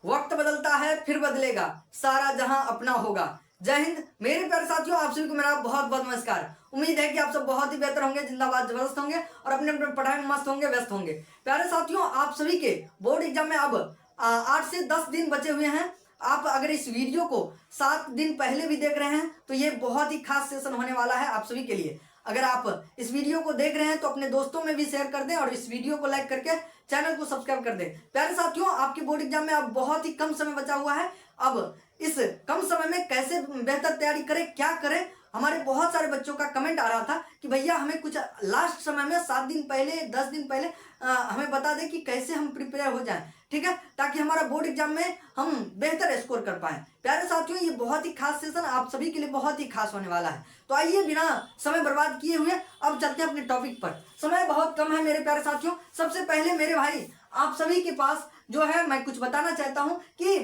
वक्त बदलता है फिर बदलेगा, सारा जहां अपना होगा। जय हिंद मेरे प्यारे साथियों, आप सभी को मेरा बहुत बहुत नमस्कार। उम्मीद है कि आप सब बहुत ही बेहतर होंगे, जिंदाबाद जबरदस्त होंगे और अपने अपने पढ़ाई में मस्त होंगे, व्यस्त होंगे। प्यारे साथियों, आप सभी के बोर्ड एग्जाम में अब 8 से 10 दिन बचे हुए हैं। आप अगर इस वीडियो को 7 दिन पहले भी देख रहे हैं तो ये बहुत ही खास सेशन होने वाला है आप सभी के लिए। अगर आप इस वीडियो को देख रहे हैं तो अपने दोस्तों में भी शेयर कर दें और इस वीडियो को लाइक करके चैनल को सब्सक्राइब कर दें। प्यारे साथियों, आपके बोर्ड एग्जाम में अब बहुत ही कम समय बचा हुआ है। अब इस कम समय में कैसे बेहतर तैयारी करें, क्या करें, हमारे बहुत सारे बच्चों का कमेंट आ रहा था कि भैया हमें कुछ लास्ट समय में 7 दिन पहले 10 दिन पहले हमें बता दें कि कैसे हम प्रिपेयर हो जाएं, ठीक है, ताकि हमारा बोर्ड एग्जाम में हम बेहतर स्कोर कर पाए। प्यारे साथियों, ये बहुत ही खास सेशन आप सभी के लिए बहुत ही खास होने वाला है। तो आइए बिना समय बर्बाद किए हुए अब चलते हैं अपने टॉपिक पर। समय बहुत कम है मेरे प्यारे साथियों। सबसे पहले मेरे भाई आप सभी के पास जो है मैं कुछ बताना चाहता हूं कि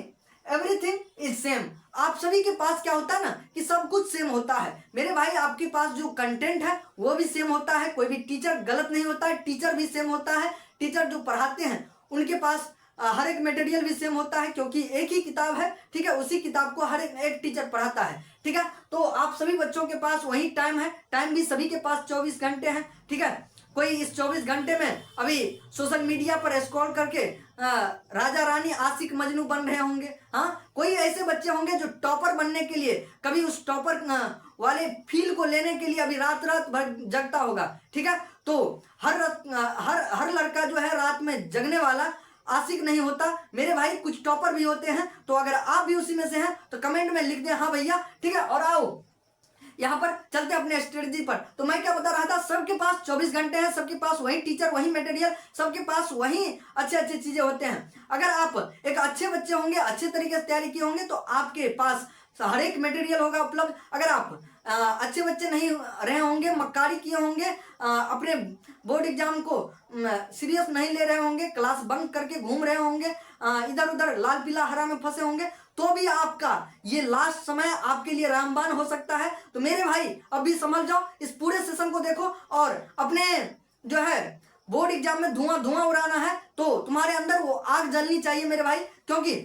एवरीथिंग इज सेम। आप सभी के पास क्या होता है ना कि सब कुछ सेम होता है मेरे भाई। आपके पास जो कंटेंट है वो भी सेम होता है, कोई भी टीचर गलत नहीं होता है, टीचर भी सेम होता है। टीचर जो पढ़ाते हैं उनके पास हर एक मटेरियल भी सेम होता है, क्योंकि एक ही किताब है, ठीक है, उसी किताब को हर एक टीचर पढ़ाता है, ठीक है। तो आप सभी बच्चों के पास वही टाइम है, टाइम भी सभी के पास 24 घंटे हैं, ठीक है। कोई इस 24 घंटे में अभी सोशल मीडिया पर स्क्रॉल करके राजा रानी आशिक मजनू बन रहे होंगे। हाँ, कोई ऐसे बच्चे होंगे जो टॉपर बनने के लिए कभी उस टॉपर वाले फील को लेने के लिए अभी रात रात भर जगता होगा, ठीक है। तो हर लड़का जो है रात में जगने वाला आशिक नहीं होता मेरे भाई, कुछ टॉपर भी होते हैं। तो अगर आप भी उसी में से हैं तो कमेंट में लिख दें हाँ भैया, ठीक है। और आओ यहाँ पर चलते अपने स्ट्रेटजी पर। तो मैं क्या बता रहा था, सबके पास 24 घंटे हैं, सबके पास वही टीचर, वही मटेरियल, सबके पास वही अच्छे अच्छे चीजें होते हैं। अगर आप एक अच्छे बच्चे होंगे, अच्छे तरीके से तैयारी किए होंगे तो आपके पास हर एक मटेरियल होगा उपलब्ध। अगर आप अच्छे बच्चे नहीं रहे होंगे, मक्कारी किए होंगे, अपने बोर्ड एग्जाम को सीरियस नहीं ले रहे होंगे, क्लास बंक करके घूम रहे होंगे, इधर उधर लाल पीला हरा में फंसे होंगे, तो भी आपका ये लास्ट समय आपके लिए रामबाण हो सकता है। तो मेरे भाई अभी समझ जाओ, इस पूरे सेशन को देखो और अपने जो है बोर्ड एग्जाम में धुआं धुआं उड़ाना है तो तुम्हारे अंदर वो आग जलनी चाहिए मेरे भाई। क्योंकि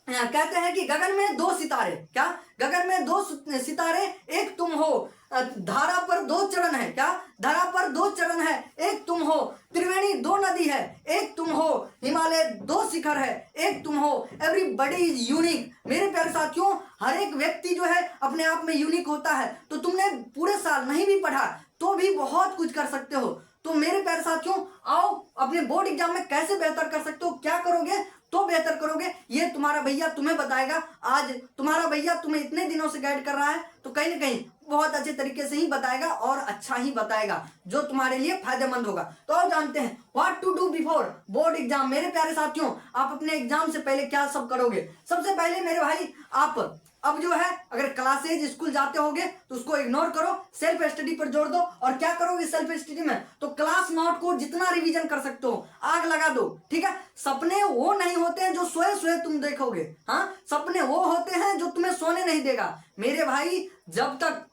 कहते हैं कि गगन में 2 सितारे, क्या गगन में 2 सितारे, एक तुम हो, धारा पर 2 चरण है, क्या धारा पर 2 चरण है, एक तुम हो, त्रिवेणी 2 नदी है, एक तुम हो, हिमालय 2 शिखर है, एक तुम हो, एवरीबॉडी इज यूनिक। मेरे प्यारे साथियों, हर एक व्यक्ति जो है अपने आप में यूनिक होता है। तो तुमने पूरे साल नहीं भी पढ़ा तो भी बहुत कुछ कर सकते हो। तो मेरे प्यारे साथियों, आओ अपने बोर्ड एग्जाम में कैसे बेहतर कर सकते हो, क्या करोगे तो बेहतर करोगे, ये तुम्हारा भैया तुम्हें बताएगा। आज तुम्हारा भैया तुम्हें इतने दिनों से गाइड कर रहा है तो कहीं ना कहीं बहुत अच्छे तरीके से ही बताएगा और अच्छा ही बताएगा जो तुम्हारे लिए फायदेमंद होगा। तो अब जानते हैं what to do before board exam. मेरे प्यारे साथियों, आप अपने एग्जाम से पहले क्या सब करोगे। सबसे पहले मेरे भाई आप अब जो है अगर क्लासेज स्कूल जाते होगे तो उसको इग्नोर करो, सेल्फ स्टडी पर जोर दो। और क्या करोगे सेल्फ स्टडी में, तो क्लास नोट को जितना रिवीजन कर सकते हो आग लगा दो, ठीक है। सपने वो नहीं होते हैं जो सोए सोए तुम देखोगे, हाँ, सपने वो होते हैं जो तुम्हें सोने नहीं देगा मेरे भाई। जब तक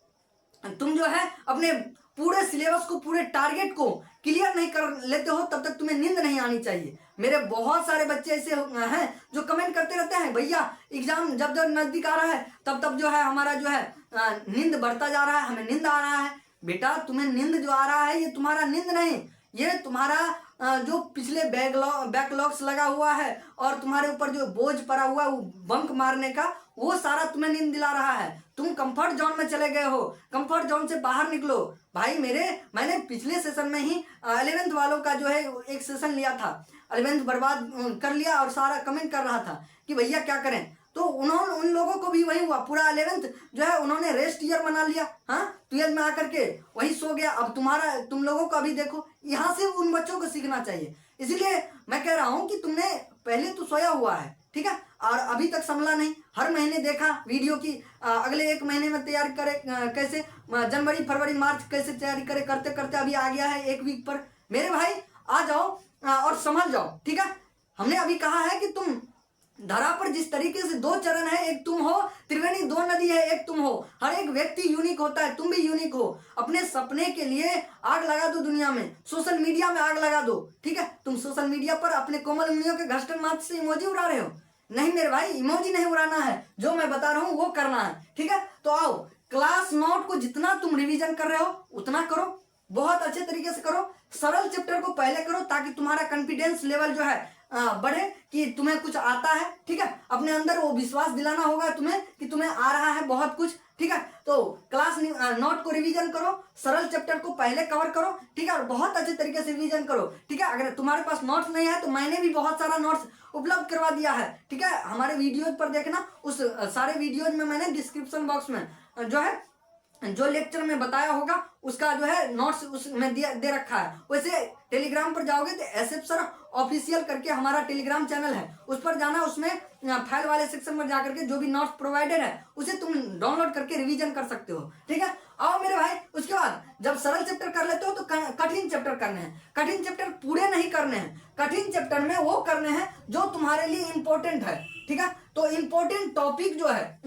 तुम जो है अपने पूरे सिलेबस को, पूरे टारगेट को क्लियर नहीं कर लेते हो तब तक तुम्हें नींद नहीं आनी चाहिए। मेरे बहुत सारे बच्चे ऐसे हैं जो कमेंट करते रहते हैं भैया एग्जाम जब जब नजदीक आ रहा है तब तब जो है हमारा जो है नींद बढ़ता जा रहा है, हमें नींद आ रहा है। बेटा तुम्हें नींद जो आ रहा है ये तुम्हारा नींद नहीं, ये तुम्हारा जो पिछले बैकलॉग्स लगा हुआ है और तुम्हारे ऊपर जो बोझ पड़ा हुआ है वो बंक मारने का, वो सारा तुम्हें नींद दिला रहा है। तुम कंफर्ट जोन में चले गए हो, कंफर्ट जोन से बाहर निकलो भाई। मैंने पिछले सेशन में ही 11th वालों का जो है एक सेशन लिया था, 11th बर्बाद कर लिया और सारा कमेंट कर रहा था कि भैया क्या करें। तो उन लोगों को भी वही हुआ, पूरा 11th जो है उन्होंने रेस्ट ईयर बना लिया, हाँ, 12th में आकर के वही सो गया। अब तुम लोगों को अभी देखो, यहाँ से उन बच्चों को सीखना चाहिए। इसीलिए मैं कह रहा हूँ कि तुमने पहले तो सोया हुआ है, ठीक है, और अभी तक संभला नहीं। हर महीने देखा वीडियो की अगले 1 महीने में तैयारी करे, कैसे जनवरी फरवरी मार्च कैसे तैयारी करे, करते करते अभी आ गया है 1 वीक पर। मेरे भाई आ जाओ और समझ जाओ, ठीक है। हमने अभी कहा है कि तुम धरा पर जिस तरीके से 2 चरण है, एक तुम हो, त्रिवेणी 2 नदी है, एक तुम हो। हर एक व्यक्ति यूनिक होता है, तुम भी यूनिक हो। अपने सपने के लिए आग लगा दो दुनिया में, सोशल मीडिया में आग लगा दो, ठीक है। तुम सोशल मीडिया पर अपने कोमल उंगलियों के घसटन माथ से इमोजी उड़ा रहे हो, नहीं मेरे भाई, इमोजी नहीं उड़ाना है, जो मैं बता रहा हूँ वो करना है, ठीक है। तो आओ, क्लास नोट को जितना तुम रिवीजन कर रहे हो उतना करो, बहुत अच्छे तरीके से करो। सरल चैप्टर को पहले करो ताकि तुम्हारा कॉन्फिडेंस लेवल जो है बढ़े कि तुम्हें कुछ आता है, ठीक है। अपने अंदर वो विश्वास दिलाना होगा तुम्हें कि तुम्हें आ रहा है बहुत कुछ, ठीक है। तो क्लास नोट को रिवीजन करो, सरल चैप्टर को पहले कवर करो, ठीक है, और बहुत अच्छे तरीके से रिवीजन करो, ठीक है। अगर तुम्हारे पास नोट्स नहीं है तो मैंने भी बहुत सारा नोट्स उपलब्ध करवा दिया है, ठीक है। हमारे वीडियोज पर देखना, उस सारे वीडियोज में मैंने डिस्क्रिप्शन बॉक्स में जो है जो लेक्चर में बताया होगा उसका जो है नोट्स उसमें दे रखा है। वैसे टेलीग्राम पर जाओगे तो एसएफ सर ऑफिशियल करके हमारा टेलीग्राम चैनल है, उस पर जाना, उसमें फाइल वाले सेक्शन में जाकर के जो भी नोट्स प्रोवाइडेड है उसे तुम डाउनलोड करके रिवीजन कर सकते हो, ठीक है। आओ मेरे भाई, उसके बाद जब सरल चैप्टर कर लेते हो तो कठिन चैप्टर करने हैं। कठिन चैप्टर पूरे नहीं करने हैं, कठिन चैप्टर में वो करने हैं जो तुम्हारे लिए इंपॉर्टेंट है, ठीक है। तो इंपॉर्टेंट टॉपिक जो है,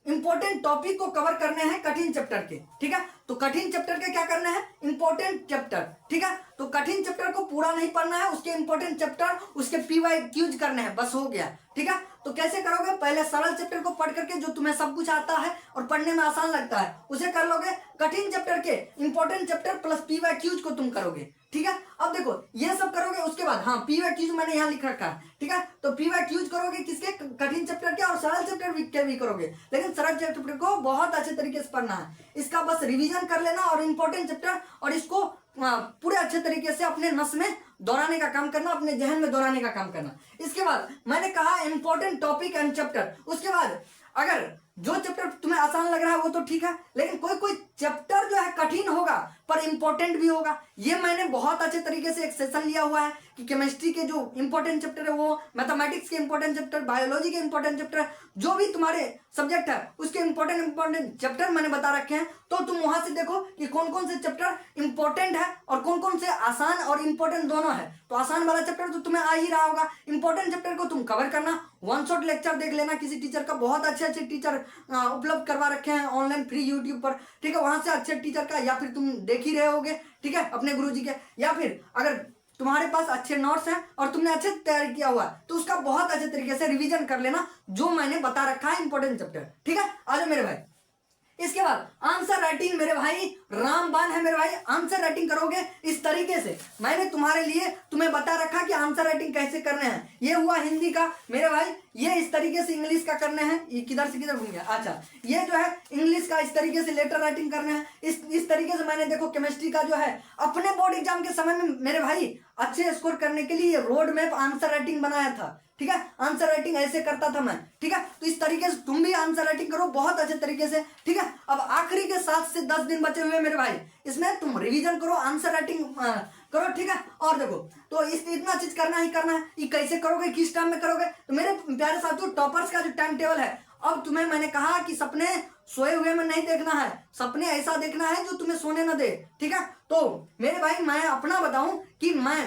इंपॉर्टेंट टॉपिक को कवर करने हैं कठिन चैप्टर के, ठीक है। तो कठिन चैप्टर के क्या करने हैं, इंपॉर्टेंट चैप्टर, ठीक है। तो कठिन चैप्टर को पूरा नहीं पढ़ना है, उसके इंपॉर्टेंट चैप्टर, उसके PYQs करने हैं, बस हो गया, ठीक है। तो कैसे करोगे, पहले सरल चैप्टर को पढ़ करके जो तुम्हें सब कुछ आता है और पढ़ने में आसान लगता है उसे कर लोगे। कठिन चैप्टर के इंपॉर्टेंट चैप्टर प्लस PYQs को तुम करोगे, ठीक है। अब देखो ये सब करोगे, उसके बाद हाँ PYQs मैंने यहाँ लिख रखा है, ठीक है। तो PYQs करोगे किसके, कठिन चैप्टर के, और सरल चैप्टर के भी करोगे, लेकिन सरल चैप्टर को बहुत अच्छे तरीके से पढ़ना है, इसका बस रिवीजन कर लेना और इंपॉर्टेंट चैप्टर, और इसको पूरे अच्छे तरीके से अपने नस में दोहराने का काम करना, अपने जहन में दोहराने का काम करना। इसके बाद मैंने कहा इंपॉर्टेंट टॉपिक एंड चैप्टर, उसके बाद अगर जो चैप्टर तुम्हें आसान लग रहा है वो तो ठीक है, लेकिन कोई कोई चैप्टर जो है कठिन होगा पर इंपॉर्टेंट भी होगा। ये मैंने बहुत अच्छे तरीके से एक सेशन लिया हुआ है कि केमिस्ट्री के जो इंपॉर्टेंट चैप्टर है वो, मैथमेटिक्स के इंपॉर्टेंट चैप्टर, बायोलॉजी के इंपॉर्टेंट चैप्टर, जो भी तुम्हारे सब्जेक्ट है उसके इंपॉर्टेंट चैप्टर मैंने बता रखे हैं। तो तुम वहां से देखो कि कौन कौन से चैप्टर इंपॉर्टेंट है और कौन कौन से आसान और इंपॉर्टेंट दोनों है। तो आसान वाला चैप्टर तो तुम्हें आ ही रहा होगा, इंपॉर्टेंट चैप्टर को तुम कवर करना। वन शॉट लेक्चर देख लेना किसी टीचर का, बहुत अच्छे अच्छे टीचर उपलब्ध करवा रखे हैं ऑनलाइन फ्री यूट्यूब पर, ठीक है। वहां से अच्छे टीचर का, या फिर तुम देख ही रहे होगे, ठीक है, अपने गुरुजी के, या फिर अगर तुम्हारे पास अच्छे नोट्स हैं और तुमने अच्छे तैयार किया हुआ है तो उसका बहुत अच्छे तरीके से रिवीजन कर लेना जो मैंने बता रखा है इंपॉर्टेंट चैप्टर, ठीक है। आ जाओ मेरे भाई, इसके बाद आंसर राइटिंग मेरे भाई रामबाण है मेरे भाई। आंसर राइटिंग करोगे इस तरीके से, मैंने तुम्हारे लिए तुम्हें बता रखा कि आंसर राइटिंग कैसे करने हैं। ये हुआ हिंदी का मेरे भाई, ये इस तरीके से इंग्लिश का करने हैं, ये किधर से किधर घूम गया, अच्छा ये जो है इंग्लिश का इस तरीके से लेटर राइटिंग करने हैं। इस तरीके से मैंने देखो केमिस्ट्री का जो है अपने बोर्ड एग्जाम के समय में मेरे भाई अच्छे स्कोर करने के लिए रोड मैप आंसर राइटिंग बनाया था, ठीक है। आंसर राइटिंग ऐसे करता था मैं, ठीक है। तो इस तरीके से तुम भी आंसर राइटिंग करो बहुत अच्छे तरीके से, ठीक है। अब आखिरी के 7 से 10 दिन बचे हुए मेरे भाई, इसमें तुम रिवीजन करो, आंसर राइटिंग करो, ठीक है। और देखो तो इतना चीज करना ही करना है। ये कैसे करोगे, किस टाइम में करोगे, तो मेरे प्यारे साथियों टॉपर्स का जो टाइम टेबल है, अब तुम्हें मैंने कहा कि सपने सोए हुए में नहीं देखना है, सपने ऐसा देखना है जो तुम्हें सोने न दे, ठीक है। तो मेरे भाई मैं अपना बताऊं कि मैं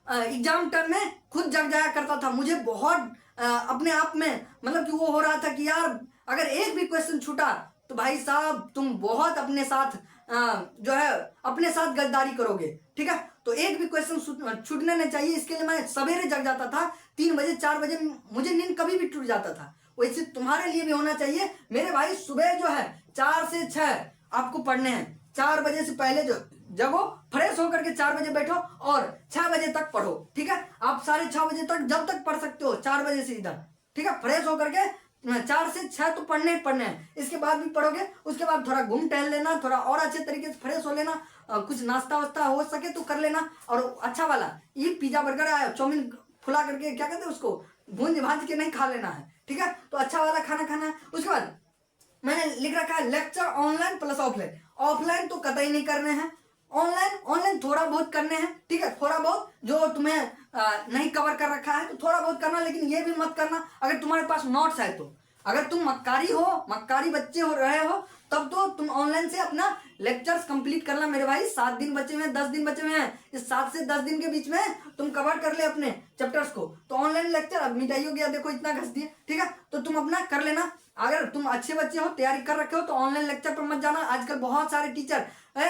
एग्जाम टाइम में खुद जग जाया करता था, मुझे बहुत अपने आप में मतलब कि वो हो रहा था कि यार अगर एक भी क्वेश्चन छूटा तो भाई साहब तुम बहुत अपने साथ जो है अपने साथ गद्दारी करोगे, ठीक है। तो एक भी क्वेश्चन छूटने नहीं चाहिए, इसके लिए मैं सवेरे जग जाता था, 3 बजे 4 बजे मुझे नींद कभी भी टूट जाता था। वैसे तुम्हारे लिए भी होना चाहिए मेरे भाई। सुबह जो है 4 से 6 आपको पढ़ने हैं, 4 बजे से पहले जो जगो, फ्रेश होकर के 4 बजे बैठो और 6 बजे तक पढ़ो, ठीक है। आप 6:30 बजे तक जब तक पढ़ सकते हो, 4 बजे से इधर, ठीक है। फ्रेश होकर के 4 से 6 तो पढ़ने ही पढ़ने हैं, इसके बाद भी पढ़ोगे, उसके बाद थोड़ा घूम टहल लेना, थोड़ा और अच्छे तरीके से फ्रेश हो लेना, कुछ नाश्ता वास्ता हो सके तो कर लेना। और अच्छा वाला ये पिज्जा बर्गर आया, चाउमीन फुला करके क्या कहते हैं उसको, भूंज भाज के नहीं खा लेना है, ठीक है। तो अच्छा वाला खाना खाना है। उसके बाद मैंने लिख रखा है lecture online plus offline. Offline तो कतई नहीं करने हैं, ऑनलाइन थोड़ा बहुत करने हैं, ठीक है। थोड़ा बहुत जो तुम्हें नहीं कवर कर रखा है तो थोड़ा बहुत करना, लेकिन ये भी मत करना अगर तुम्हारे पास नोट्स है तो। अगर तुम मक्कारी बच्चे हो रहे हो तब तो तुम ऑनलाइन से अपना लेक्चर्स कंप्लीट करना मेरे भाई। 7 दिन बचे हुए हैं, 10 दिन बचे हुए हैं, इस 7 से 10 दिन के बीच में तुम कवर कर ले अपने चैप्टर्स को। तो ऑनलाइन लेक्चर अब मिटाई हो गया, देखो इतना घस दिए, ठीक है। तो तुम अपना कर लेना। अगर तुम अच्छे बच्चे हो, तैयारी कर रखे हो तो ऑनलाइन लेक्चर पर मत जाना। आजकल बहुत सारे टीचर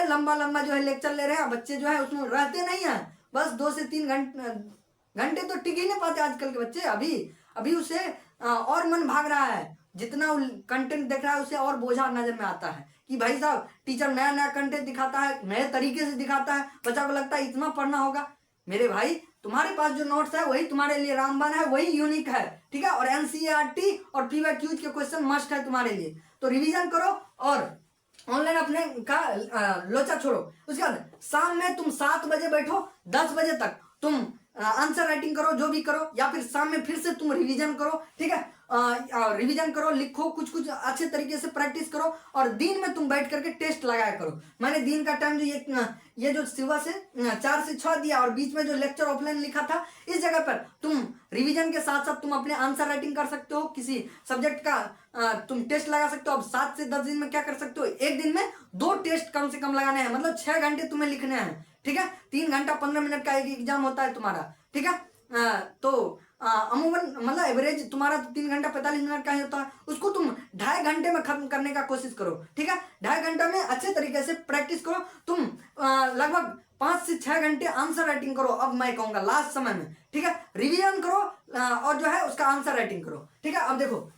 लंबा जो है लेक्चर ले रहे हैं, बच्चे जो है उसमें रहते नहीं है, बस 2 से 3 घंटे घंटे तो टिक ही नहीं पाते आजकल के बच्चे। अभी अभी उसे और मन भाग रहा है, जितना कंटेंट देख रहा है उसे और बोझा नजर में आता है कि भाई साहब टीचर नया नया कंटेंट दिखाता है, नए तरीके से दिखाता है, बच्चा को लगता है इतना पढ़ना होगा। मेरे भाई तुम्हारे पास जो नोट्स है वही तुम्हारे लिए रामबाण है, वही यूनिक है, ठीक है। और एनसीईआरटी और पीवाईक्यूज के क्वेश्चन मस्ट है तुम्हारे लिए, तो रिवीजन करो और ऑनलाइन अपने का लोचा छोड़ो। उसके बाद शाम में तुम 7 बजे बैठो, 10 बजे तक तुम आंसर राइटिंग करो, जो भी करो, या फिर शाम में फिर से तुम रिवीजन करो, ठीक है। रिवीजन करो, लिखो, कुछ कुछ अच्छे तरीके से प्रैक्टिस करो, और दिन में तुम बैठ करके टेस्ट लगाया करो। मैंने दिन का टाइम जो ये जो सुबह से 4 से 6 दिया और बीच में जो लेक्चर ऑफलाइन लिखा था, इस जगह पर तुम रिवीजन के साथ साथ तुम अपने आंसर राइटिंग कर सकते हो, किसी सब्जेक्ट का तुम टेस्ट लगा सकते हो। अब 7 से 10 दिन में क्या कर सकते हो, एक दिन में 2 टेस्ट कम से कम लगाने हैं, मतलब 6 घंटे तुम्हें लिखने हैं, ठीक है। 3 घंटा 15 मिनट का एक एग्जाम होता है तुम्हारा, ठीक है। तो अमूमन मतलब एवरेज तुम्हारा 3 घंटा 45 मिनट का ही होता है, उसको तुम 2.5 घंटे में खत्म करने का कोशिश करो, ठीक है। 2.5 घंटे में अच्छे तरीके से प्रैक्टिस करो। तुम लगभग 5 से 6 घंटे आंसर राइटिंग करो, अब मैं कहूंगा लास्ट समय में, ठीक है। रिवीजन करो और जो है उसका आंसर राइटिंग करो, ठीक है। अब देखो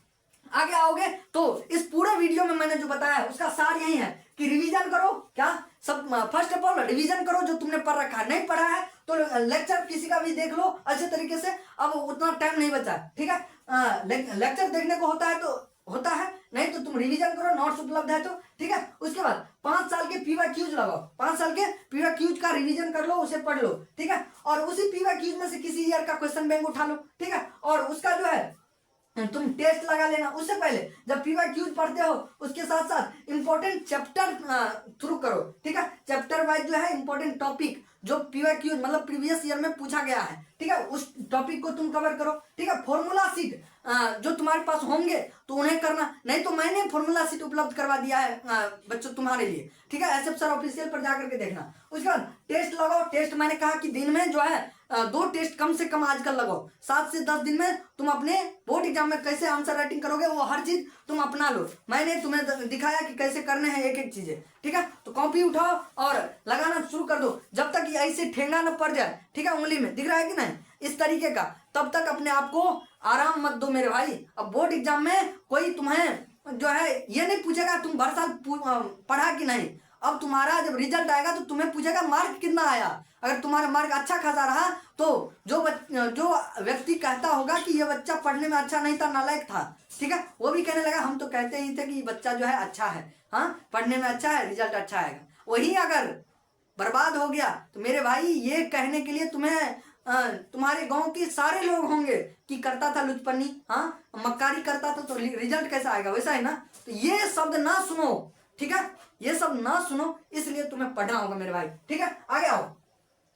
आगे आओगे तो इस पूरे वीडियो में मैंने जो बताया है उसका सार यही है कि रिवीजन करो। क्या सब फर्स्ट ऑफ ऑल रिवीजन करो जो तुमने पढ़ रखा है, नहीं पढ़ा है तो लेक्चर किसी का भी देख लो अच्छे तरीके से, अब उतना टाइम नहीं बचा, ठीक है। लेक्चर देखने को होता है तो होता है, नहीं तो तुम रिवीजन करो, नोट्स उपलब्ध है तो, ठीक है। उसके बाद 5 साल के पीवाईक्यूज लगाओ, 5 साल के पीवाईक्यूज का रिवीजन कर लो, उसे पढ़ लो, ठीक है। और उसी पीवाईक्यूज में से किसी ईयर का क्वेश्चन बैंक उठा लो, ठीक है। और उसका जो है तुम टेस्ट लगा लेना। उससे पहले जब पीवाईक्यूज पढ़ते हो उसके साथ साथ इंपॉर्टेंट चैप्टर थ्रू करो, ठीक है। चैप्टर वाइज जो है इंपॉर्टेंट टॉपिक जो पीवाईक्यूज मतलब प्रीवियस ईयर में पूछा गया है, ठीक है, उस टॉपिक को तुम कवर करो, ठीक है। फॉर्मूला सीट जो तुम्हारे पास होंगे तो उन्हें करना, नहीं तो मैंने फॉर्मूला सीट उपलब्ध करवा दिया है बच्चों तुम्हारे लिए, ठीक है। एसएफ सर ऑफिशियल पर जाकर के देखना। उसके बाद टेस्ट लगाओ। टेस्ट मैंने कहा कि दिन में जो है 2 टेस्ट कम से कम आजकल लगाओ। 7 से 10 दिन में तुम अपने बोर्ड एग्जाम में कैसे आंसर राइटिंग करोगे वो हर चीज तुम अपना लो। मैंने तुम्हें दिखाया कि कैसे करने हैं एक एक चीजें, ठीक है। तो कॉपी उठाओ और लगाना शुरू कर दो जब तक ये ऐसे ठेंगा न पड़ जाए, ठीक है, उंगली में दिख रहा है कि नहीं, इस तरीके का, तब तक अपने आप को आराम मत दो मेरे भाई। अब बोर्ड एग्जाम में कोई तुम्हें जो है ये नहीं पूछेगा तुम भर साल पढ़ा कि नहीं। अब तुम्हारा जब रिजल्ट आएगा तो तुम्हें पूछेगा मार्क कितना आया। अगर तुम्हारा मार्क अच्छा खासा रहा तो जो व्यक्ति कहता होगा कि ये बच्चा पढ़ने में अच्छा नहीं था, नालायक था, ठीक है, वो भी कहने लगा हम तो कहते ही थे कि बच्चा जो है अच्छा है, हाँ पढ़ने में अच्छा है, रिजल्ट अच्छा आएगा। वही अगर बर्बाद हो गया तो मेरे भाई ये कहने के लिए तुम्हें तुम्हारे गांव के सारे लोग होंगे कि करता था लुचपन्नी, हाँ मक्कारी करता था, तो रिजल्ट कैसा आएगा, वैसा है ना। तो ये शब्द ना सुनो, ठीक है, ये सब ना सुनो, इसलिए तुम्हें पढ़ना होगा मेरे भाई, ठीक है। आगे आओ,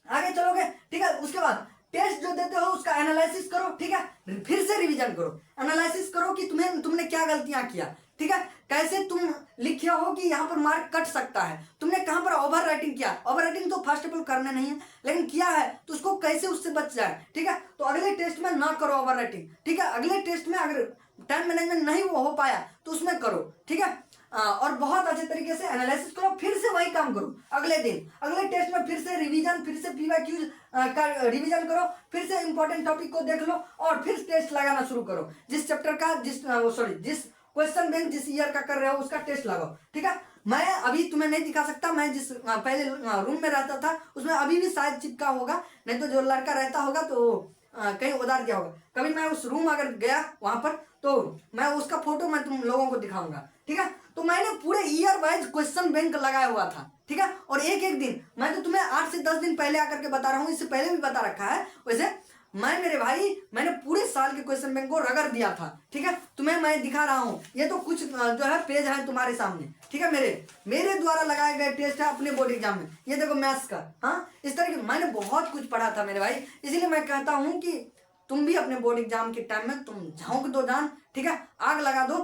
आगे चलोगे, ठीक है। उसके बाद टेस्ट जो देते हो उसका एनालिसिस करो, ठीक है, फिर से रिवीजन करो, एनालिसिस करो कि तुमने क्या गलतियां किया, ठीक है, कैसे तुम लिखे हो कि यहाँ पर मार्क कट सकता है, तुमने कहाँ पर ओवर राइटिंग किया। ओवर राइटिंग तो फर्स्ट ऑफ ऑल करने नहीं है, लेकिन किया है तो उसको कैसे उससे बच जाए, ठीक है। तो अगले टेस्ट में ना करो ओवर राइटिंग, ठीक है। अगले टेस्ट में अगर टाइम मैनेजमेंट नहीं हो पाया तो उसमें करो, ठीक है। और बहुत अच्छे तरीके से एनालिसिस करो, फिर से वही काम करो अगले दिन, अगले टेस्ट में फिर से रिवीजन, फिर से पीवाईक्यूज का रिवीजन करो, फिर से इंपॉर्टेंट टॉपिक को देख लो और फिर टेस्ट लगाना शुरू करो। जिस चैप्टर का जिस क्वेश्चन बैंक जिस ईयर का कर रहे हो उसका टेस्ट लगाओ, ठीक है। मैं अभी तुम्हें नहीं दिखा सकता, मैं जिस पहले रूम में रहता था उसमें अभी भी शायद चिपका होगा, नहीं तो जो लड़का रहता होगा तो कहीं उधार गया होगा। कभी मैं उस रूम अगर गया वहां पर तो मैं उसका फोटो मैं तुम लोगों को दिखाऊंगा, ठीक है। तो मैंने पूरे ईयर वाइज क्वेश्चन बैंक लगाया हुआ था, ठीक है। और एक एक दिन मैं तो तुम्हें 8 से 10 दिन पहले आकर के बता रहा हूँ, इससे पहले भी बता रखा है। वैसे मैं मेरे भाई मैंने पूरे साल के क्वेश्चन बैंक को रगड़ दिया था, ठीक है। तुम्हें मैं दिखा रहा हूँ, ये तो कुछ जो है पेज है तुम्हारे सामने, ठीक है, मेरे द्वारा लगाए गए टेस्ट है अपने बोर्ड एग्जाम में। ये देखो मैथ्स का, हाँ इस तरह की मैंने बहुत कुछ पढ़ा था मेरे भाई। इसीलिए मैं कहता हूँ कि तुम भी अपने बोर्ड एग्जाम के टाइम में तुम झोंक दो जान, ठीक है, आग लगा दो,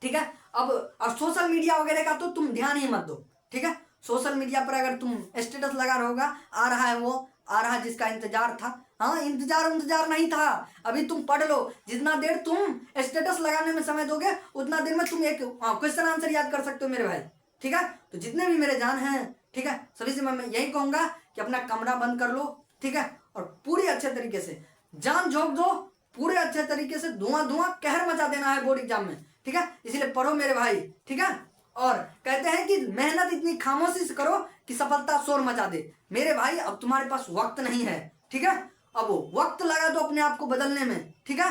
ठीक है। अब सोशल मीडिया वगैरह का तो तुम ध्यान ही मत दो, ठीक है। सोशल मीडिया पर अगर तुम स्टेटस लगा रहे होगा, आ रहा है वो आ रहा जिसका इंतजार था, हाँ इंतजार नहीं था, अभी तुम पढ़ लो। जितना देर तुम स्टेटस लगाने में समय दोगे उतना देर में तुम एक क्वेश्चन आंसर याद कर सकते हो मेरे भाई, ठीक है। तो जितने भी मेरे जान हैं, ठीक है, सभी से मैं यही कहूंगा कि अपना कमरा बंद कर लो, ठीक है, और पूरी अच्छे तरीके से जान झोंक दो, पूरे अच्छे तरीके से धुआं धुआं कहर मचा देना है बोर्ड एग्जाम में, ठीक है। इसलिए पढ़ो मेरे भाई, ठीक है। और कहते हैं कि मेहनत इतनी खामोशी से करो कि सफलता शोर मचा दे। मेरे भाई अब तुम्हारे पास वक्त नहीं है, ठीक है। अब वक्त लगा दो अपने आप को बदलने में, ठीक है।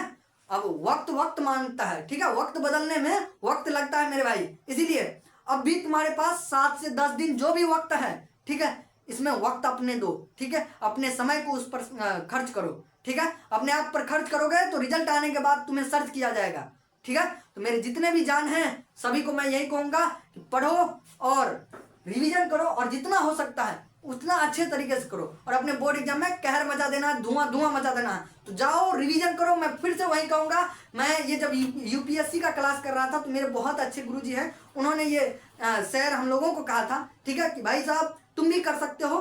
अब वक्त मांगता है, ठीक है। वक्त बदलने में वक्त लगता है मेरे भाई। इसीलिए अब भी तुम्हारे पास 7 से 10 दिन जो भी वक्त है, ठीक है, इसमें वक्त अपने दो, ठीक है। अपने समय को उस पर खर्च करो, ठीक है। अपने आप पर खर्च करोगे तो रिजल्ट आने के बाद तुम्हें सर्च किया जाएगा, ठीक है। तो मेरे जितने भी जान हैं सभी को मैं यही कहूंगा कि पढ़ो और रिवीजन करो और जितना हो सकता है उतना अच्छे तरीके से करो और अपने बोर्ड एग्जाम में कहर मचा देना है, धुआं धुआं मचा देना है। तो जाओ रिवीजन करो। मैं फिर से वही कहूंगा, मैं ये जब यूपीएससी का क्लास कर रहा था तो मेरे बहुत अच्छे गुरुजी हैं, उन्होंने ये शेर हम लोगों को कहा था, ठीक है, कि भाई साहब तुम भी कर सकते हो।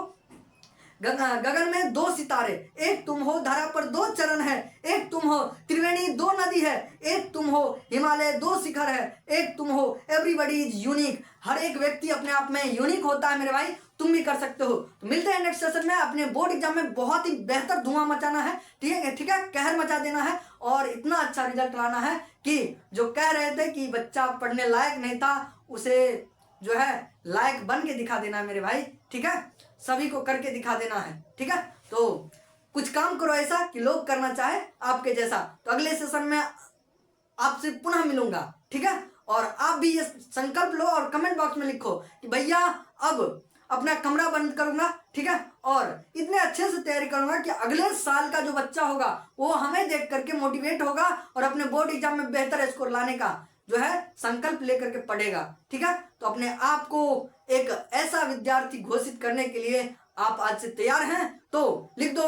गगन में 2 सितारे, एक तुम हो, धरा पर 2 चरण है, एक तुम हो, त्रिवेणी 2 नदी है, एक तुम हो, हिमालय 2 शिखर है, एक तुम हो, एवरीबॉडी इज यूनिक। हर एक व्यक्ति अपने आप में यूनिक होता है मेरे भाई, तुम भी कर सकते हो। तो मिलते हैं नेक्स्ट सेशन में। अपने बोर्ड एग्जाम में बहुत ही बेहतर धुआं मचाना है, ठीक है, ठीक है, कहर मचा देना है और इतना अच्छा रिजल्ट लाना है कि जो कह रहे थे कि बच्चा पढ़ने लायक नहीं था उसे जो है लायक बन के दिखा देना है मेरे भाई, ठीक है। सभी को करके दिखा देना है, ठीक है। तो कुछ काम करो ऐसा कि लोग करना चाहे आपके जैसा। तो अगले सेशन में आपसे पुनः मिलूंगा, ठीक है। और आप भी ये संकल्प लो और कमेंट बॉक्स में लिखो कि भैया अब अपना कमरा बंद करूंगा, ठीक है, और इतने अच्छे से तैयारी करूंगा कि अगले साल का जो बच्चा होगा वो हमें देख करके मोटिवेट होगा और अपने बोर्ड एग्जाम में बेहतर स्कोर लाने का जो है संकल्प लेकर के पढ़ेगा, ठीक है। तो अपने आप को एक ऐसा विद्यार्थी घोषित करने के लिए आप आज से तैयार हैं तो लिख दो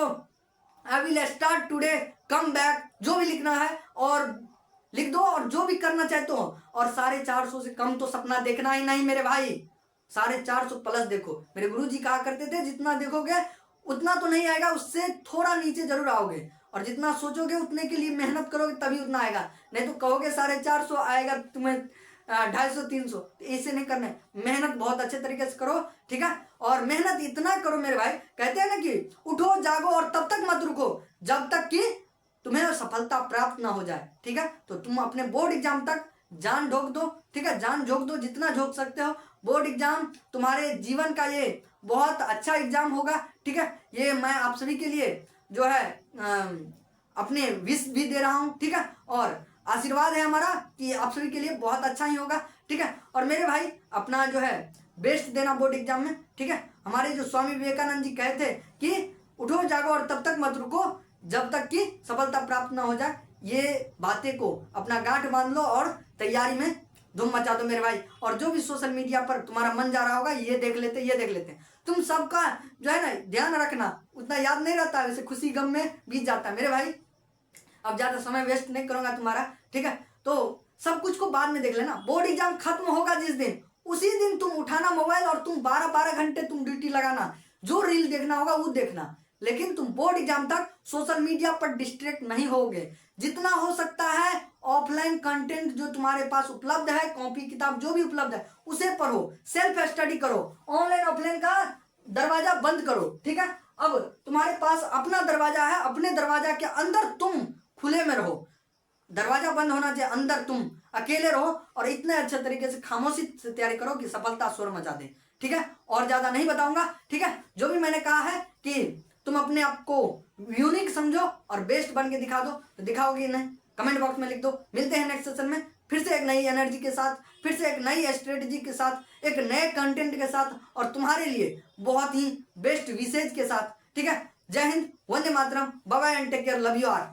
I will start today come back, जो भी लिखना है और लिख दो और जो भी करना चाहते हो। और 450 से कम तो सपना देखना ही नहीं मेरे भाई, 450 प्लस देखो। मेरे गुरुजी कहा करते थे जितना देखोगे उतना तो नहीं आएगा, उससे थोड़ा नीचे जरूर आओगे और जितना सोचोगे उतने के लिए मेहनत करोगे तभी उतना आएगा। नहीं तो कहोगे 450 आएगा तुम्हें 250 300, ऐसे नहीं करना है। मेहनत बहुत अच्छे तरीके से करो, ठीक है। और मेहनत इतना करो मेरे भाई, कहते हैं ना कि उठो जागो और तब तक मत रुको जब तक कि तुम्हें सफलता प्राप्त ना हो जाए, ठीक है। तो तुम अपने बोर्ड एग्जाम तक जान झोंक दो, ठीक है, जान झोंक दो जितना झोंक सकते हो। बोर्ड एग्जाम तुम्हारे जीवन का ये बहुत अच्छा एग्जाम होगा, ठीक है। ये मैं आप सभी के लिए जो है अपने विश भी दे रहा हूँ, ठीक है, और आशीर्वाद है हमारा कि आप सभी के लिए बहुत अच्छा ही होगा, ठीक है। और मेरे भाई अपना जो है बेस्ट देना बोर्ड एग्जाम में, ठीक है। हमारे जो स्वामी विवेकानंद जी कहे थे कि उठो जागो और तब तक मत रुको जब तक कि सफलता प्राप्त ना हो जाए। ये बातें को अपना गांठ बांध लो और तैयारी में धूम मचा दो मेरे भाई। और जो भी सोशल मीडिया पर तुम्हारा मन जा रहा होगा ये देख लेते तुम सबका जो है ना ध्यान रखना, उतना याद नहीं रहता, वैसे खुशी गम में बीत जाता है मेरे भाई। अब ज्यादा समय वेस्ट नहीं करूंगा तुम्हारा, ठीक है। तो सब कुछ को बाद में देख लेना। बोर्ड एग्जाम खत्म होगा जिस दिन, उसी दिन तुम उठाना मोबाइल और तुम 12-12 घंटे तुम ड्यूटी लगाना, जो रील देखना होगा वो देखना, लेकिन तुम बोर्ड एग्जाम तक सोशल मीडिया पर डिस्ट्रैक्ट नहीं होगे। जितना हो सकता है ऑफलाइन कंटेंट जो तुम्हारे पास उपलब्ध है, कॉपी किताब जो भी उपलब्ध है उसे पढ़ो, सेल्फ स्टडी करो, ऑनलाइन ऑफलाइन का दरवाजा बंद करो, ठीक है। अब तुम्हारे पास अपना दरवाजा है, अपने दरवाजा के अंदर तुम खुले में रहो, दरवाजा बंद होना चाहिए, अंदर तुम अकेले रहो और इतने अच्छे तरीके से खामोशी से तैयारी करो कि सफलता शोर मचा दे, ठीक है। और ज्यादा नहीं बताऊंगा, ठीक है। जो भी मैंने कहा है कि तुम अपने आप को यूनिक समझो और बेस्ट बन के दिखा दो, तो दिखाओगे नहीं, कमेंट बॉक्स में लिख दो। मिलते हैं नेक्स्ट सेशन में फिर से एक नई एनर्जी के साथ, फिर से एक नई स्ट्रेटजी के साथ, एक नए कंटेंट के साथ और तुम्हारे लिए बहुत ही बेस्ट विशेष के साथ, ठीक है। Jai Hind, Vande Mataram, bye bye and take care, love you all.